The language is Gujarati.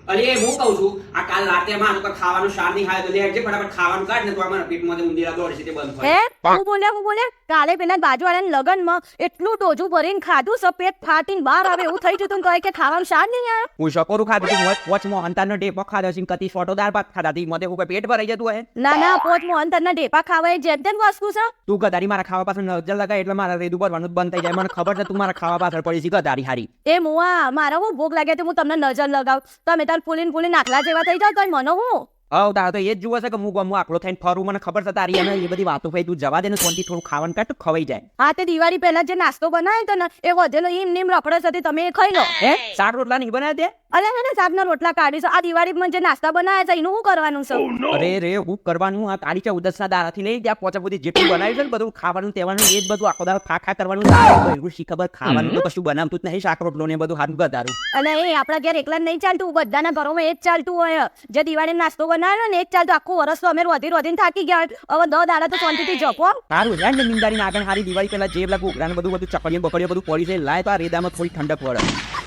અરે હું કહું છું આ કાલ રાતે મારું કોઈ ખાવાનું શાર નહીં ખાય તો લેટ જે ફટાફટ ખાવાનું કાઢ ને તો અમારા પેટમાં ઊંધીરા દોડશે તે બંધ હે થાય. હું બોલ્યા કાલે પેલા બાજુવાળાના લગનમાં એટલું ટોજું ભરીને ખાધું સફેદ ફાટીને બહાર આવે એવું થઈ જતું ને કહે કે ખાવાનું શાર નહીં આવે. હું શકરું ખાધું તું વચમાં અંતરનો ટેપો ખાધો છે કતી ફોટો દાળ ભાત ખાધા હતી મને ઉપર પેટ ભરાઈ જતું હે. ના પોત મોહનતરના ઢેપા ખાવા એ જેમ તેમ વસ્તુ છે. તું ગદારી મારા ખાવા પાછળ નજર લગાય એટલે મારા રેદુ ભરવાનું જ બંધ થઈ જાય મને ખબર છે તું મારા ખાવા પાછળ પડી છે ગદારી હારી. એ મુઆ મારા હું ભૂખ લાગે તો હું તમને નજર લગાવ તમે તાર ફૂલીને નાખલા જેવા થઈ જાવ તો મને હું આવ તાર તો એ જ જુએ છે કે હું ગમું આકલો થઈને ફરું મને ખબર છે તારી અને એ બધી વાતો ભાઈ તું જવા દે ને શાંતિ થોડું ખાવાનું કાઢ તો ખવાઈ જાય. હા તે દિવાળી પહેલા જે નાસ્તો બનાવ્યો તો ને એ વધેલો એમ નેમ રખડે સાથે તમે એ ખાઈ લો. હે શાક રોટલા નહીં બનાવે તે અરે હે ને શાકના રોટલા કાઢીશું આ દિવાળીમાં જે નાસ્તા બનાવ્યા છે એનું શું કરવાનું છે. અરે રે હું કરવાનું આ કાળી ચૌદસના દાડાથી લઈ ત્યાં પોચા બધી જેટલું બનાવ્યું છે ને બધું ખાવાનું તેવાનું એ જ બધું આખો દાડો ખા કરવાનું એવું શી ખબર ખાવાનું તો કશું બનાવતું જ નહીં શાક રોટલો ને બધું હાથ ગધારું. અને એ આપણા ઘેર એકલા નહીં ચાલતું બધાના ઘરોમાં એ જ ચાલતું હોય જે દિવાળી નાસ્તો બનાવ્યો ને એ જ ચાલતું આખું વર્ષ તો અમે રોધીને થાકી ગયા હવે 10 દાડા તો શાંતિથી જપો. સારું છે ને નિંદારી આગળ હારી દિવાળી પહેલા જે પેલા ઘોઘરા ને બધું ચકડીઓ બકડીઓ બધું પડી જાય લાય તો આ રેદામાં થોડી ઠંડક પડે.